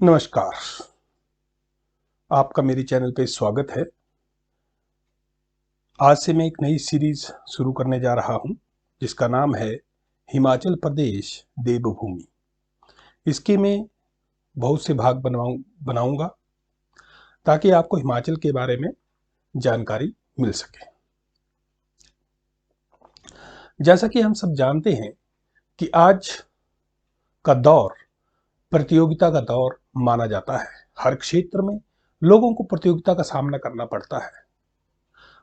नमस्कार। आपका मेरे चैनल पे स्वागत है। आज से मैं एक नई सीरीज शुरू करने जा रहा हूं जिसका नाम है हिमाचल प्रदेश देवभूमि। इसके मैं बहुत से भाग बनाऊंगा ताकि आपको हिमाचल के बारे में जानकारी मिल सके। जैसा कि हम सब जानते हैं कि आज का दौर प्रतियोगिता का दौर माना जाता है। हर क्षेत्र में लोगों को प्रतियोगिता का सामना करना पड़ता है।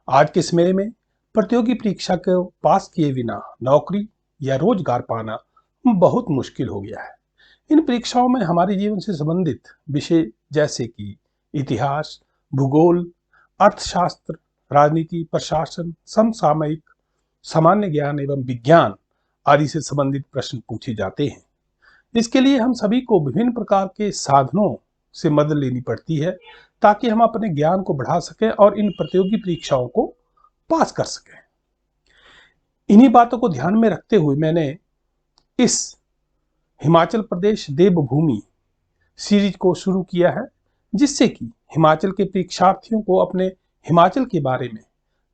आज के समय में प्रतियोगी परीक्षा को पास किए बिना नौकरी या रोजगार पाना बहुत मुश्किल हो गया है। इन परीक्षाओं में हमारे जीवन से संबंधित विषय जैसे कि इतिहास, भूगोल, अर्थशास्त्र, राजनीति, प्रशासन, समसामयिक, सामान्य ज्ञान एवं विज्ञान आदि से संबंधित प्रश्न पूछे जाते हैं। इसके लिए हम सभी को विभिन्न प्रकार के साधनों से मदद लेनी पड़ती है ताकि हम अपने ज्ञान को बढ़ा सकें और इन प्रतियोगी परीक्षाओं को पास कर सकें। इन्हीं बातों को ध्यान में रखते हुए मैंने इस हिमाचल प्रदेश देवभूमि सीरीज को शुरू किया है, जिससे कि हिमाचल के परीक्षार्थियों को अपने हिमाचल के बारे में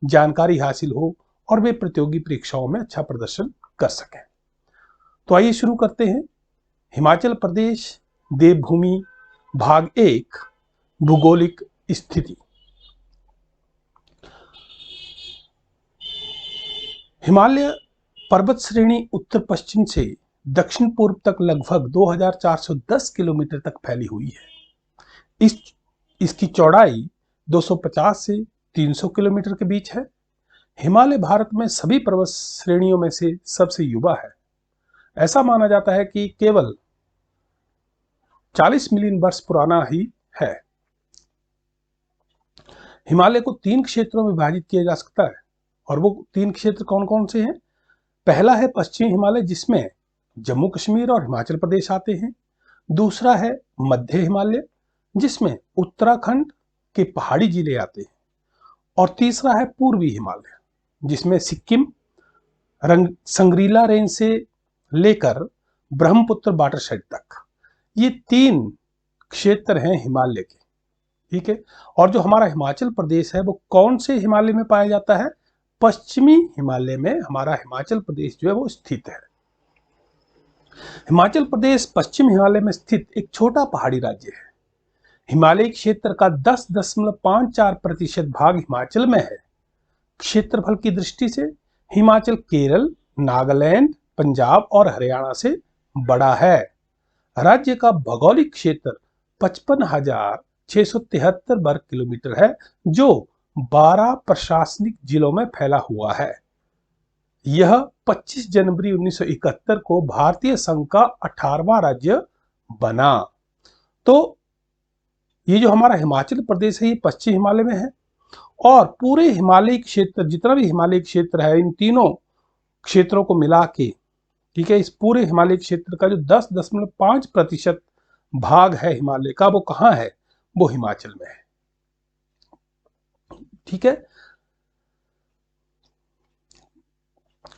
जानकारी हासिल हो और वे प्रतियोगी परीक्षाओं में अच्छा प्रदर्शन कर सकें। तो आइए शुरू करते हैं। हिमाचल प्रदेश देवभूमि भाग 1 भूगोलिक स्थिति। हिमालय पर्वत श्रेणी उत्तर पश्चिम से दक्षिण पूर्व तक लगभग 2410 किलोमीटर तक फैली हुई है। इसकी चौड़ाई 250 से 300 किलोमीटर के बीच है। हिमालय भारत में सभी पर्वत श्रेणियों में से सबसे युवा है। ऐसा माना जाता है कि केवल 40 मिलियन वर्ष पुराना ही है। हिमालय को 3 क्षेत्रों में विभाजित किया जा सकता है और वो 3 क्षेत्र कौन कौन से हैं? पहला है पश्चिमी हिमालय, जिसमें जम्मू कश्मीर और हिमाचल प्रदेश आते हैं। दूसरा है मध्य हिमालय, जिसमें उत्तराखंड के पहाड़ी जिले आते हैं। और तीसरा है पूर्वी हिमालय, जिसमें सिक्किम, संग्रीला रेंज से लेकर ब्रह्मपुत्र वाटरशेड तक, ये 3 क्षेत्र हैं हिमालय के। ठीक है। और जो हमारा हिमाचल प्रदेश है वो कौन से हिमालय में पाया जाता है? पश्चिमी हिमालय में हमारा हिमाचल प्रदेश जो है वो स्थित है। हिमाचल प्रदेश पश्चिम हिमालय में स्थित एक छोटा पहाड़ी राज्य है। हिमालय क्षेत्र का 10.54% भाग हिमाचल में है। क्षेत्रफल की दृष्टि से हिमाचल केरल, नागालैंड, पंजाब और हरियाणा से बड़ा है। राज्य का भौगोलिक क्षेत्र 55,673 वर्ग किलोमीटर है, जो 12 प्रशासनिक जिलों में फैला हुआ है। यह 25 जनवरी 1971 को भारतीय संघ का 18वां राज्य बना। तो ये जो हमारा हिमाचल प्रदेश है ये पश्चिम हिमालय में है और पूरे हिमालय क्षेत्र, जितना भी हिमालय क्षेत्र है, इन तीनों क्षेत्रों को मिला के, ठीक है, इस पूरे हिमालय क्षेत्र का जो 10.5% भाग है हिमालय का, वो कहाँ है? वो हिमाचल में है। ठीक है।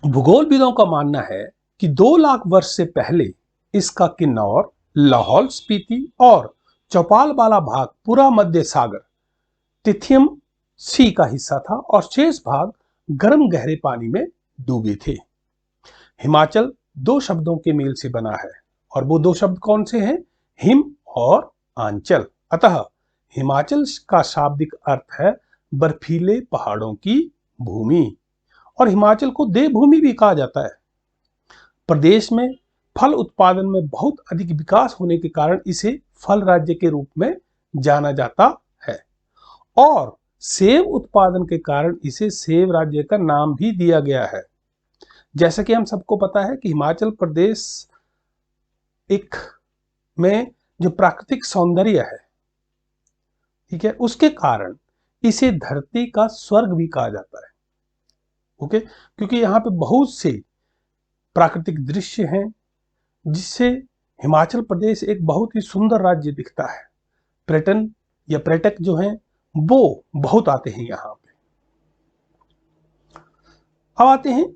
भूगोलविदों का मानना है कि 2 लाख वर्ष से पहले इसका किन्नौर, लाहौल स्पीति और चौपाल वाला भाग पूरा मध्य सागर तिथियम सी का हिस्सा था और शेष भाग गर्म गहरे पानी में डूबे थे। हिमाचल 2 शब्दों के मेल से बना है और वो 2 शब्द कौन से हैं? हिम और आंचल। अतः हिमाचल का शाब्दिक अर्थ है बर्फीले पहाड़ों की भूमि और हिमाचल को देवभूमि भी कहा जाता है। प्रदेश में फल उत्पादन में बहुत अधिक विकास होने के कारण इसे फल राज्य के रूप में जाना जाता है और सेब उत्पादन के कारण इसे सेब राज्य का नाम भी दिया गया है। जैसा कि हम सबको पता है कि हिमाचल प्रदेश एक में जो प्राकृतिक सौंदर्य है, ठीक है, उसके कारण इसे धरती का स्वर्ग भी कहा जाता है। ओके, क्योंकि यहाँ पे बहुत से प्राकृतिक दृश्य हैं जिससे हिमाचल प्रदेश एक बहुत ही सुंदर राज्य दिखता है। पर्यटन या पर्यटक जो हैं वो बहुत आते हैं यहाँ पे। अब आते हैं,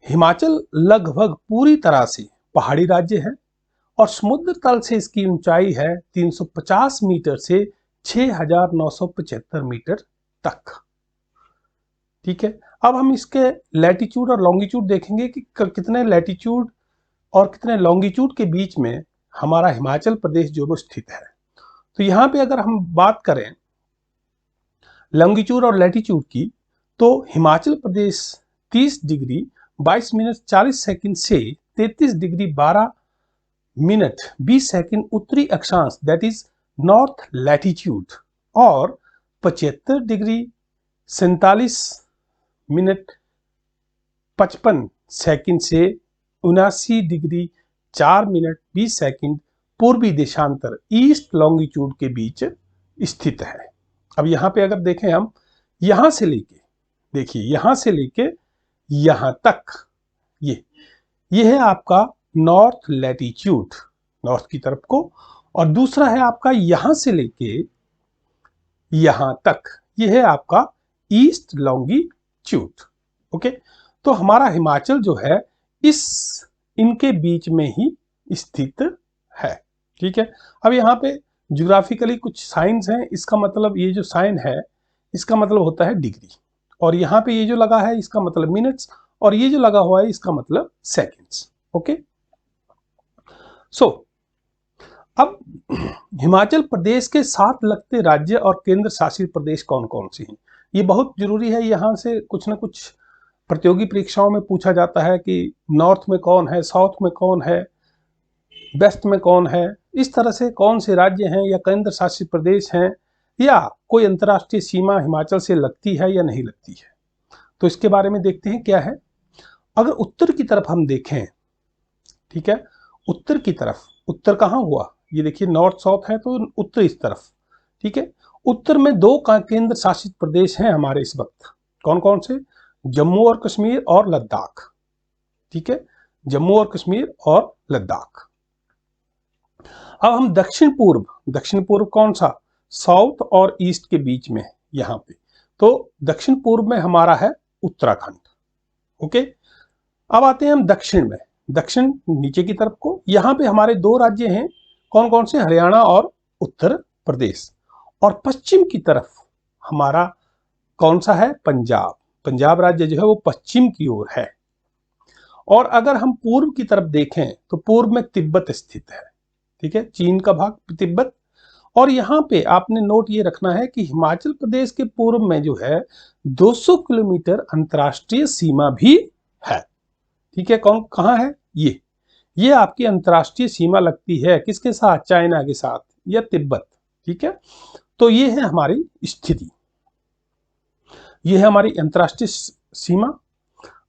हिमाचल लगभग पूरी तरह से पहाड़ी राज्य है और समुद्र तल से इसकी ऊंचाई है 350 मीटर से 6,975 मीटर तक। ठीक है, अब हम इसके लैटिट्यूड और लॉन्गिट्यूड देखेंगे कि कितने लैटिट्यूड और कितने लॉन्गिट्यूड के बीच में हमारा हिमाचल प्रदेश जो वो स्थित है। तो यहाँ पे अगर हम बात करें लॉन्गिट्यूड और लैटिट्यूड की, तो Himachal Pradesh 30 degree 22 minute 40 second से 33 डिग्री 12 मिनट 20 सेकंड उत्तरी अक्षांश दैट इज नॉर्थ लैटिट्यूड और 75 डिग्री 47 मिनट 55 सेकंड से 79 डिग्री 4 मिनट 20 सेकंड पूर्वी देशांतर ईस्ट लॉन्गिट्यूड के बीच स्थित है। अब यहाँ पे अगर देखें हम, यहां से लेके, देखिए यहां से लेके यहां तक ये है आपका नॉर्थ लैटिट्यूड, नॉर्थ की तरफ को, और दूसरा है आपका यहां से लेके यहां तक, ये है आपका ईस्ट लॉन्गिट्यूड। ओके, तो हमारा हिमाचल जो है इनके बीच में ही स्थित है। ठीक है, अब यहाँ पे ज्योग्राफिकली कुछ साइंस हैं, इसका मतलब ये जो साइन है इसका मतलब होता है डिग्री, और यहाँ पे ये जो लगा है इसका मतलब मिनट्स, और ये जो लगा हुआ है इसका मतलब सेकंड्स। ओके, सो अब हिमाचल प्रदेश के साथ लगते राज्य और केंद्र शासित प्रदेश कौन कौन से हैं, ये बहुत जरूरी है। यहाँ से कुछ ना कुछ प्रतियोगी परीक्षाओं में पूछा जाता है कि नॉर्थ में कौन है, साउथ में कौन है, वेस्ट में कौन है, इस तरह से कौन से राज्य हैं या केंद्र शासित प्रदेश हैं, या कोई अंतर्राष्ट्रीय सीमा हिमाचल से लगती है या नहीं लगती है। तो इसके बारे में देखते हैं क्या है। अगर उत्तर की तरफ हम देखें, ठीक है, उत्तर की तरफ, उत्तर कहाँ हुआ, ये देखिए नॉर्थ साउथ है तो उत्तर इस तरफ। ठीक है, उत्तर में 2 केंद्र शासित प्रदेश हैं हमारे इस वक्त, कौन कौन से, जम्मू और कश्मीर और लद्दाख। ठीक है, जम्मू और कश्मीर और लद्दाख। अब हम दक्षिण पूर्व कौन सा, साउथ और ईस्ट के बीच में यहां पे, तो दक्षिण पूर्व में हमारा है उत्तराखंड। ओके, अब आते हैं हम दक्षिण में, दक्षिण नीचे की तरफ को, यहां पे हमारे 2 राज्य हैं, कौन कौन से, हरियाणा और उत्तर प्रदेश। और पश्चिम की तरफ हमारा कौन सा है, पंजाब राज्य जो है वो पश्चिम की ओर है। और अगर हम पूर्व की तरफ देखें तो पूर्व में तिब्बत स्थित है। ठीक है, चीन का भाग तिब्बत। और यहाँ पे आपने नोट ये रखना है कि हिमाचल प्रदेश के पूर्व में जो है 200 किलोमीटर अंतर्राष्ट्रीय सीमा भी है। ठीक है, कौन कहाँ है, ये आपकी अंतर्राष्ट्रीय सीमा लगती है किसके साथ, चाइना के साथ या तिब्बत। ठीक है, तो ये है हमारी स्थिति, ये है हमारी अंतर्राष्ट्रीय सीमा।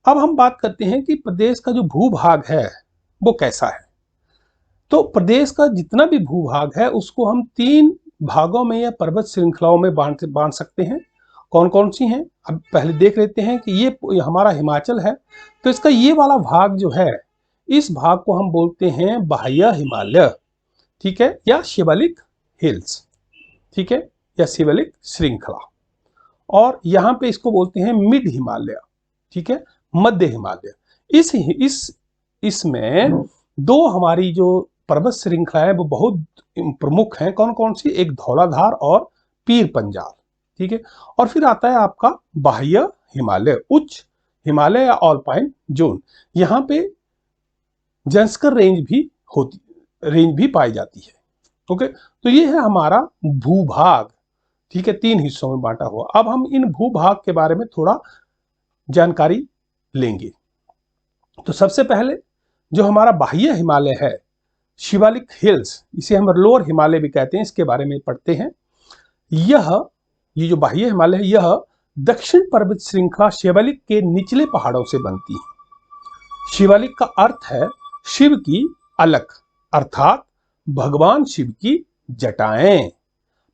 अब हम बात करते हैं कि प्रदेश का जो भूभाग है वो कैसा है। तो प्रदेश का जितना भी भूभाग है उसको हम 3 भागों में या पर्वत श्रृंखलाओं में बांट सकते हैं। कौन कौन सी हैं, अब पहले देख लेते हैं कि ये हमारा हिमाचल है, तो इसका ये वाला भाग जो है, इस भाग को हम बोलते हैं बाह्य हिमालय। ठीक है, या शिवालिक हिल्स। ठीक है, या शिवालिक श्रृंखला। और यहाँ पे इसको बोलते हैं मिड हिमालय। ठीक है, मध्य हिमालय। इसमें 2 हमारी जो पर्वत श्रृंखला है वो बहुत प्रमुख हैं, कौन कौन सी, एक धौलाधार और पीर पंजाल। ठीक है, और फिर आता है आपका बाह्य हिमालय, उच्च हिमालय या ऑल्पाइन जोन, यहाँ पे जंस्कर रेंज भी पाई जाती है। ओके, तो ये है हमारा भूभाग। ठीक है, 3 हिस्सों में बांटा हुआ। अब हम इन भूभाग के बारे में थोड़ा जानकारी लेंगे। तो सबसे पहले जो हमारा बाह्य हिमालय है, शिवालिक हिल्स, इसे हम लोअर हिमालय भी कहते हैं, इसके बारे में पढ़ते हैं। ये जो बाह्य हिमालय है, यह दक्षिण पर्वत श्रृंखला शिवालिक के निचले पहाड़ों से बनती है। शिवालिक का अर्थ है शिव की अलख, अर्थात भगवान शिव की जटाएं।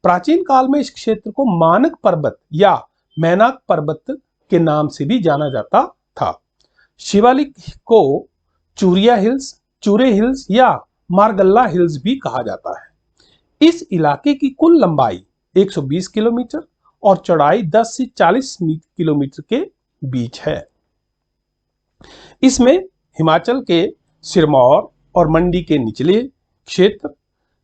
प्राचीन काल में इस क्षेत्र को मानक पर्वत या मैनाक पर्वत के नाम से भी जाना जाता था। शिवालिक को चूरे हिल्स या मारगल्ला हिल्स भी कहा जाता है। इस इलाके की कुल लंबाई 120 किलोमीटर और चौड़ाई 10 से 40 किलोमीटर के बीच है। इसमें हिमाचल के सिरमौर और मंडी के निचले क्षेत्र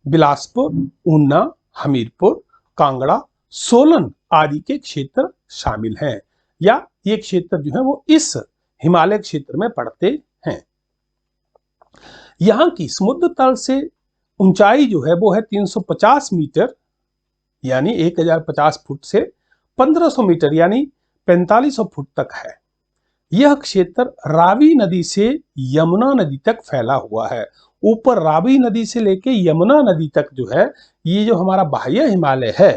बिलासपुर, ऊना, हमीरपुर, कांगड़ा, सोलन आदि के क्षेत्र शामिल हैं, या ये क्षेत्र जो है वो इस हिमालय क्षेत्र में पड़ते हैं। यहाँ की समुद्र तल से ऊंचाई जो है वो है 350 मीटर यानी 1050 फुट से 1500 मीटर यानी 4500 फुट तक है। यह क्षेत्र रावी नदी से यमुना नदी तक फैला हुआ है। ऊपर रावी नदी से लेके यमुना नदी तक जो है, ये जो हमारा बाह्य हिमालय है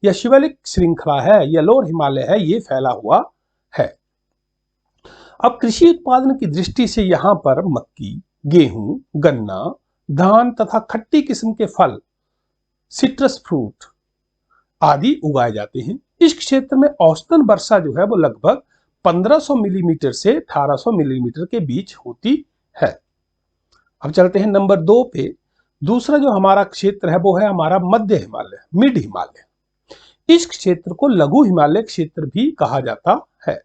या शिवालिक श्रृंखला है या लोअर हिमालय है, ये फैला हुआ है। अब कृषि उत्पादन की दृष्टि से यहाँ पर मक्की, गेहूं, गन्ना, धान तथा खट्टी किस्म के फल, सिट्रस फ्रूट आदि उगाए जाते हैं। इस क्षेत्र में औसतन वर्षा जो है वो लगभग 1500 मिलीमीटर से 1800 मिलीमीटर के बीच होती है। अब चलते हैं नंबर 2 पे। दूसरा जो हमारा क्षेत्र है वो है हमारा मध्य हिमालय, मिड हिमालय। इस क्षेत्र को लघु हिमालय क्षेत्र भी कहा जाता है।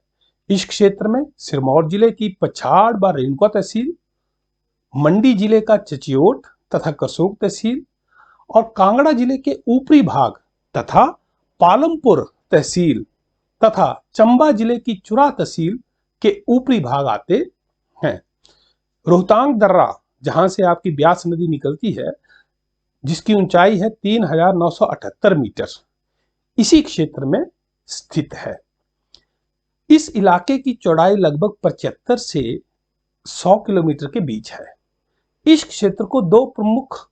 इस क्षेत्र में सिरमौर जिले की पछाड़ व रेणुका तहसील, मंडी जिले का चचियोट तथा करसोग तहसील और कांगड़ा जिले के ऊपरी भाग तथा पालमपुर तहसील तथा चंबा जिले की चुरा तहसील के ऊपरी भाग आते हैं। रोहतांग दर्रा, जहां से आपकी ब्यास नदी निकलती है, जिसकी ऊंचाई है 3978 मीटर, इसी क्षेत्र में स्थित है। इस इलाके की चौड़ाई लगभग 75 से 100 किलोमीटर के बीच है। इस क्षेत्र को 2 प्रमुख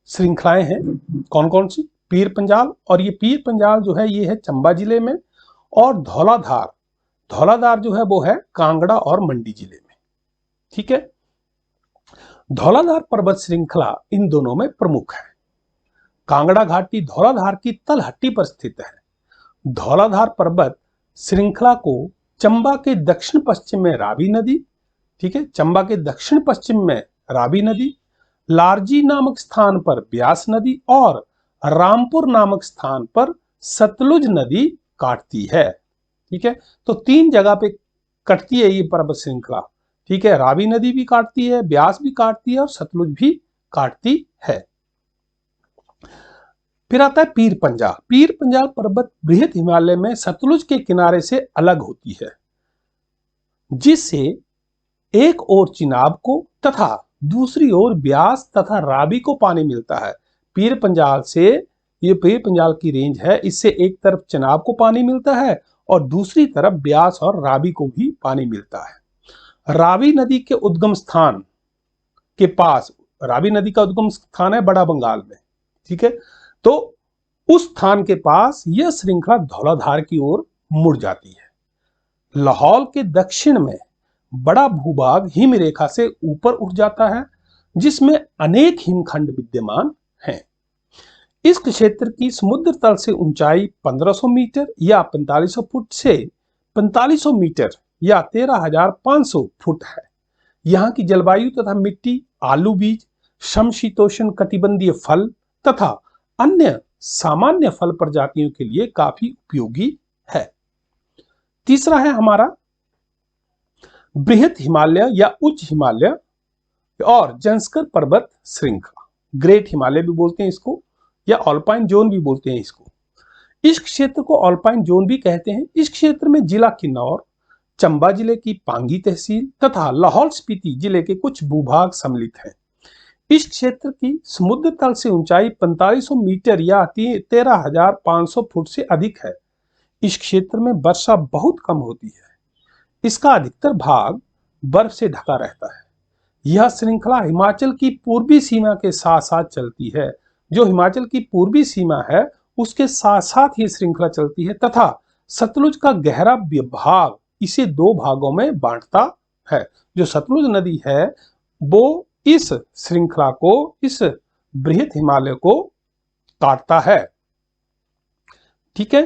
श्रृंखलाएं हैं। कौन कौन सी? पीर पंजाल, और ये पीर पंजाल जो है ये है चंबा जिले में, और धौलाधार जो है वो है कांगड़ा और मंडी जिले में। ठीक है। धौलाधार पर्वत श्रृंखला इन दोनों में प्रमुख है। कांगड़ा घाटी धौलाधार की तलहटी पर स्थित है। धौलाधार पर्वत श्रृंखला को चंबा के दक्षिण पश्चिम में रावी नदी, ठीक है, चंबा के दक्षिण पश्चिम में रावी नदी, लारजी नामक स्थान पर ब्यास नदी और रामपुर नामक स्थान पर सतलुज नदी काटती है। ठीक है, तो 3 जगह पे कटती है ये पर्वत श्रृंखला। ठीक है, रावी नदी भी काटती है, ब्यास भी काटती है और सतलुज भी काटती है। फिर आता है पीर पंजाल। पीर पंजाल पर्वत बृहद हिमालय में सतलुज के किनारे से अलग होती है, जिससे एक ओर चिनाब को तथा दूसरी ओर ब्यास तथा रावी को पानी मिलता है। पीर पंजाल से, ये पीर पंजाल की रेंज है, इससे एक तरफ चिनाब को पानी मिलता है और दूसरी तरफ ब्यास और रावी को भी पानी मिलता है। रावी नदी के उद्गम स्थान के पास, रावी नदी का उद्गम स्थान है बड़ा बंगाल में। ठीक है, तो उस स्थान के पास यह श्रृंखला धौलाधार की ओर मुड़ जाती है। लाहौल के दक्षिण में बड़ा भूभाग हिम रेखा से ऊपर उठ जाता है, जिसमें अनेक हिमखंड विद्यमान हैं। इस क्षेत्र की समुद्र तल से ऊंचाई 1500 मीटर या 4500 फुट से 4500 मीटर या 13500 फुट है। यहाँ की जलवायु तथा मिट्टी आलू बीज, समशीतोष्ण कटिबंधीय फल तथा अन्य सामान्य फल प्रजातियों के लिए काफी उपयोगी है। तीसरा है हमारा बृहद हिमालय या उच्च हिमालय और जंस्कर पर्वत श्रृंखला। ग्रेट हिमालय भी बोलते हैं इसको, या ऑल्पाइन जोन भी बोलते हैं इसको। इस क्षेत्र को ऑल्पाइन जोन भी कहते हैं। इस क्षेत्र में जिला किन्नौर, चंबा जिले की पांगी तहसील तथा लाहौल स्पीति जिले के कुछ भूभाग सम्मिलित हैं। इस क्षेत्र की समुद्र तल से ऊंचाई 4500 मीटर या 13500 फुट से अधिक है। इस क्षेत्र में वर्षा बहुत कम होती है। इसका अधिकतर भाग बर्फ से ढका रहता है। यह श्रृंखला हिमाचल की पूर्वी सीमा के साथ साथ चलती है। जो हिमाचल की पूर्वी सीमा है उसके साथ साथ ये श्रृंखला चलती है तथा सतलुज का गहरा भाग इसे 2 भागों में बांटता है। जो सतलुज नदी है वो इस श्रृंखला को, इस बृहद हिमालय को काटता है। ठीक है,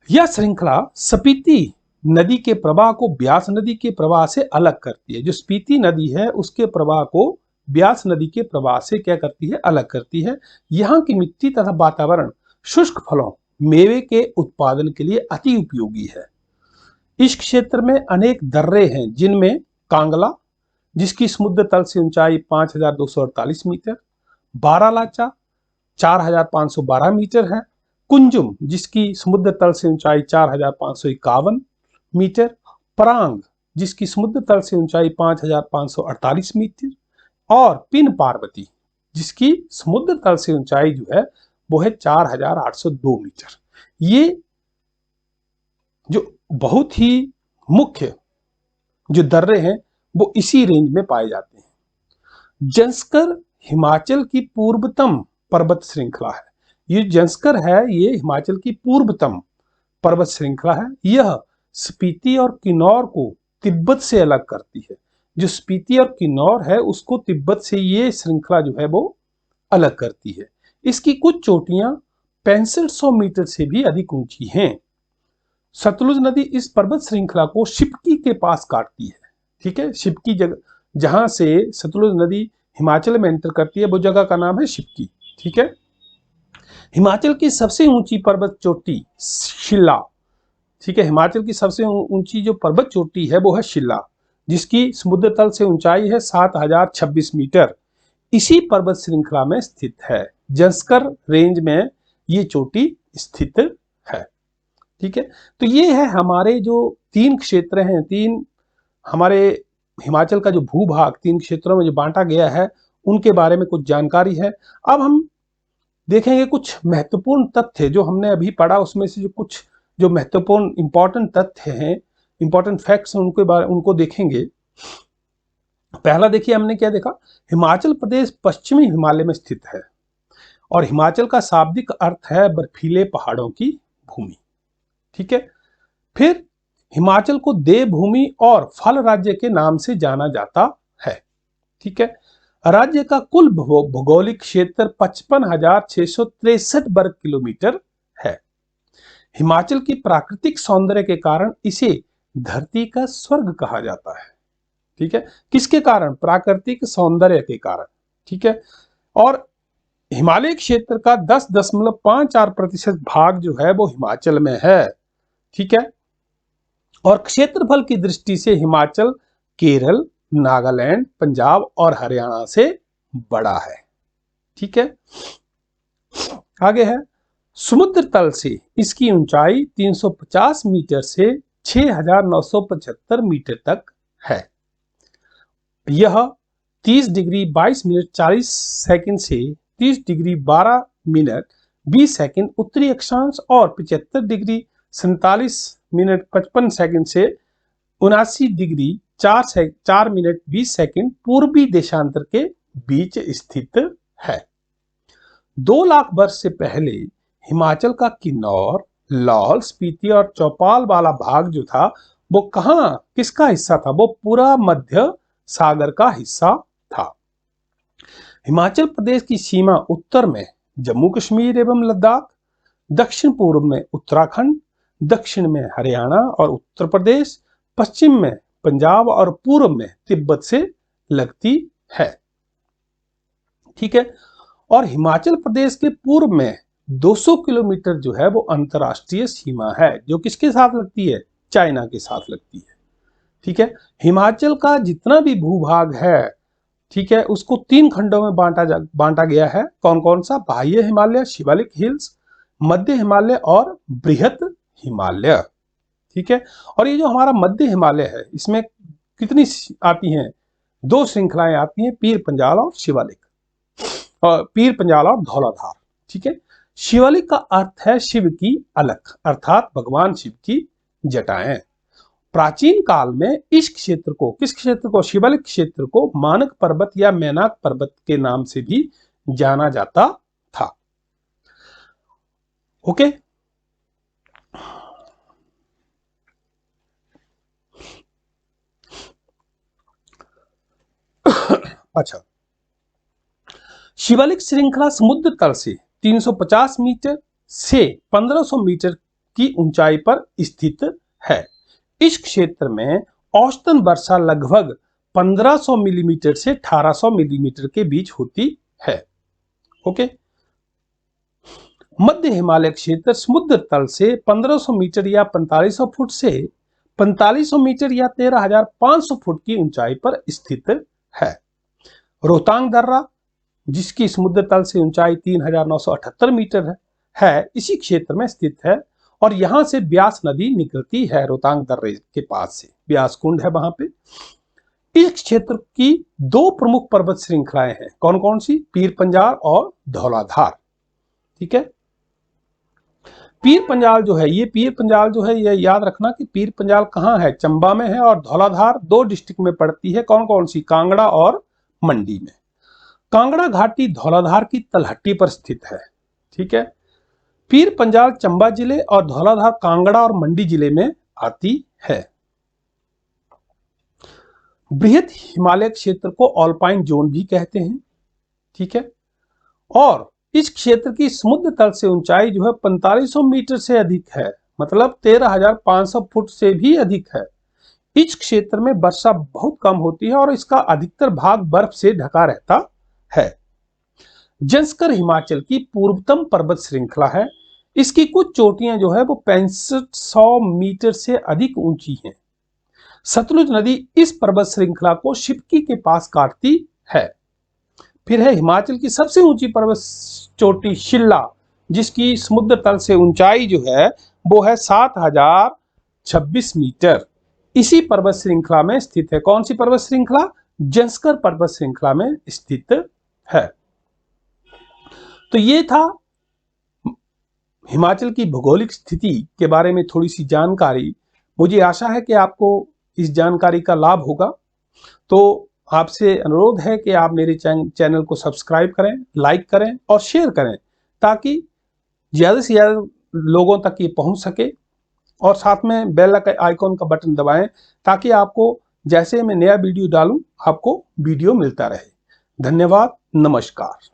यह श्रृंखला स्पीति नदी के प्रवाह को ब्यास नदी के प्रवाह से अलग करती है। जो स्पीति नदी है उसके प्रवाह को ब्यास नदी के प्रवाह से क्या करती है? अलग करती है। यहाँ की मिट्टी तथा वातावरण शुष्क फलों, मेवे के उत्पादन के लिए अति उपयोगी है। इस क्षेत्र में अनेक दर्रे हैं, जिनमें कांगला, जिसकी समुद्र तल से ऊंचाई 5,248 मीटर, बारालाचा 4,512 मीटर है, कुंजुम जिसकी समुद्र तल से ऊंचाई 4,551 मीटर, परांग जिसकी समुद्र तल से ऊंचाई 5,548 मीटर और पिन पार्वती जिसकी समुद्र तल से ऊंचाई जो है वो है 4,802 मीटर। ये जो बहुत ही मुख्य जो दर्रे हैं वो इसी रेंज में पाए जाते हैं। जंस्कर हिमाचल की पूर्वतम पर्वत श्रृंखला है। ये जंस्कर है, ये हिमाचल की पूर्वतम पर्वत श्रृंखला है। यह स्पीति और किन्नौर को तिब्बत से अलग करती है। जो स्पीति और किन्नौर है उसको तिब्बत से ये श्रृंखला जो है वो अलग करती है। इसकी कुछ चोटियां 6500 मीटर से भी अधिक ऊंची हैं। सतलुज नदी इस पर्वत श्रृंखला को शिपकी के पास काटती है। ठीक है, शिपकी जगह जहां से सतलुज नदी हिमाचल में एंटर करती है वो जगह का नाम है शिपकी। ठीक है, हिमाचल की सबसे ऊंची पर्वत चोटी शिल्ला। ठीक है, हिमाचल की सबसे ऊंची जो पर्वत चोटी है वो है शिल्ला, जिसकी समुद्र तल से ऊंचाई है 7,026 मीटर। इसी पर्वत श्रृंखला में स्थित है। जंस्कर रेंज में ये चोटी स्थित है। ठीक है, तो ये है हमारे जो 3 क्षेत्र हैं, 3 हमारे हिमाचल का जो भूभाग 3 क्षेत्रों में जो बांटा गया है उनके बारे में कुछ जानकारी है। अब हम देखेंगे कुछ महत्वपूर्ण तथ्य जो हमने अभी पढ़ा, उसमें से जो कुछ जो महत्वपूर्ण इंपॉर्टेंट तथ्य हैं, इंपॉर्टेंट फैक्ट्स हैं, उनको देखेंगे। पहला देखिए हमने क्या देखा, हिमाचल प्रदेश पश्चिमी हिमालय में स्थित है और हिमाचल का शाब्दिक अर्थ है बर्फीले पहाड़ों की भूमि। ठीक है, फिर हिमाचल को देवभूमि और फल राज्य के नाम से जाना जाता है। ठीक है, राज्य का कुल भौगोलिक क्षेत्र 55,663 वर्ग किलोमीटर है। हिमाचल की प्राकृतिक सौंदर्य के कारण इसे धरती का स्वर्ग कहा जाता है। ठीक है, किसके कारण? प्राकृतिक सौंदर्य के कारण। ठीक है, और हिमालय क्षेत्र का 10.54% भाग जो है वो हिमाचल में है। ठीक है, और क्षेत्रफल की दृष्टि से हिमाचल केरल, नागालैंड, पंजाब और हरियाणा से बड़ा है। ठीक है, आगे है, समुद्र तल से इसकी ऊंचाई 350 मीटर से 6,975 मीटर तक है। यह 30 डिग्री 22 मिनट 40 सेकंड से 30 डिग्री 12 मिनट 20 सेकंड उत्तरी अक्षांश और 75 डिग्री 47 मिनट 55 सेकंड से 79 डिग्री 4 मिनट 20 सेकंड पूर्वी देशांतर के बीच स्थित है। 2 लाख वर्ष से पहले हिमाचल का किन्नौर, लाहौल स्पीति और चौपाल वाला भाग जो था वो कहां किसका हिस्सा था? वो पूरा मध्य सागर का हिस्सा था। हिमाचल प्रदेश की सीमा उत्तर में जम्मू कश्मीर एवं लद्दाख, दक्षिण पूर्व में उत्तराखंड, दक्षिण में हरियाणा और उत्तर प्रदेश, पश्चिम में पंजाब और पूर्व में तिब्बत से लगती है। ठीक है, और हिमाचल प्रदेश के पूर्व में 200 किलोमीटर जो है वो अंतरराष्ट्रीय सीमा है, जो किसके साथ लगती है? चाइना के साथ लगती है। ठीक है, हिमाचल का जितना भी भूभाग है, ठीक है, उसको 3 खंडों में बांटा गया है। कौन कौन सा? बाह्य हिमालय, शिवालिक हिल्स, मध्य हिमालय और बृहत हिमालय। ठीक है, और ये जो हमारा मध्य हिमालय है इसमें कितनी आती हैं? 2 श्रृंखलाएं आती हैं, पीर पंजाल और शिवालिक, और पीर पंजाल और धौलाधार। ठीक है, शिवालिक का अर्थ है शिव की अलख, अर्थात भगवान शिव की जटाएं। प्राचीन काल में इस क्षेत्र को, किस क्षेत्र को? शिवालिक क्षेत्र को मानक पर्वत या मैनाक पर्वत के नाम से भी जाना जाता था। ओके, अच्छा, शिवालिक श्रृंखला समुद्र तल से 350 मीटर से 1500 मीटर की ऊंचाई पर स्थित है। इस क्षेत्र में औसतन वर्षा लगभग 1500 मिलीमीटर से 1800 मिलीमीटर के बीच होती है। ओके, मध्य हिमालय क्षेत्र समुद्र तल से 1500 मीटर या 4500 फुट से 4500 मीटर या 13,500 फुट की ऊंचाई पर स्थित है। रोहतांग दर्रा, जिसकी समुद्र तल से ऊंचाई 3,978 मीटर है, इसी क्षेत्र में स्थित है और यहां से ब्यास नदी निकलती है। रोहतांग दर्रे के पास से ब्यास कुंड है वहां पे। इस क्षेत्र की दो प्रमुख पर्वत श्रृंखलाएं हैं। कौन कौन सी? पीर पंजाल और धौलाधार। ठीक है, पीर पंजाल जो है, ये याद रखना कि पीर पंजाल कहां है? चंबा में है। और धौलाधार 2 डिस्ट्रिक्ट में पड़ती है। कौन कौन सी? कांगड़ा और मंडी में। कांगड़ा घाटी धौलाधार की तलहटी पर स्थित है। ठीक है, पीर पंजाल चंबा जिले और धौलाधार कांगड़ा और मंडी जिले में आती है। बृहद हिमालय क्षेत्र को ऑल्पाइन जोन भी कहते हैं। ठीक है, और इस क्षेत्र की समुद्र तल से ऊंचाई जो है 4500 मीटर से अधिक है, मतलब 13,500 फुट से भी अधिक है। इस क्षेत्र में वर्षा बहुत कम होती है और इसका अधिकतर भाग बर्फ से ढका रहता है। जंस्कर हिमाचल की पूर्वतम पर्वत श्रृंखला है। इसकी कुछ चोटियां जो है वो 6500 मीटर से अधिक ऊंची हैं। सतलुज नदी इस पर्वत श्रृंखला को शिपकी के पास काटती है। फिर है हिमाचल की सबसे ऊंची पर्वत चोटी शिल्ला, जिसकी समुद्र तल से ऊंचाई जो है वो है 7,026 मीटर। इसी पर्वत श्रृंखला में स्थित है। कौन सी पर्वत श्रृंखला? जंस्कर पर्वत श्रृंखला में स्थित है। तो ये था हिमाचल की भौगोलिक स्थिति के बारे में थोड़ी सी जानकारी। मुझे आशा है कि आपको इस जानकारी का लाभ होगा। तो आपसे अनुरोध है कि आप मेरे चैनल को सब्सक्राइब करें, लाइक करें और शेयर करें, ताकि ज़्यादा से ज़्यादा लोगों तक ये पहुंच सके। और साथ में बेल आइकॉन का बटन दबाएं, ताकि आपको जैसे मैं नया वीडियो डालूं आपको वीडियो मिलता रहे। धन्यवाद, नमस्कार।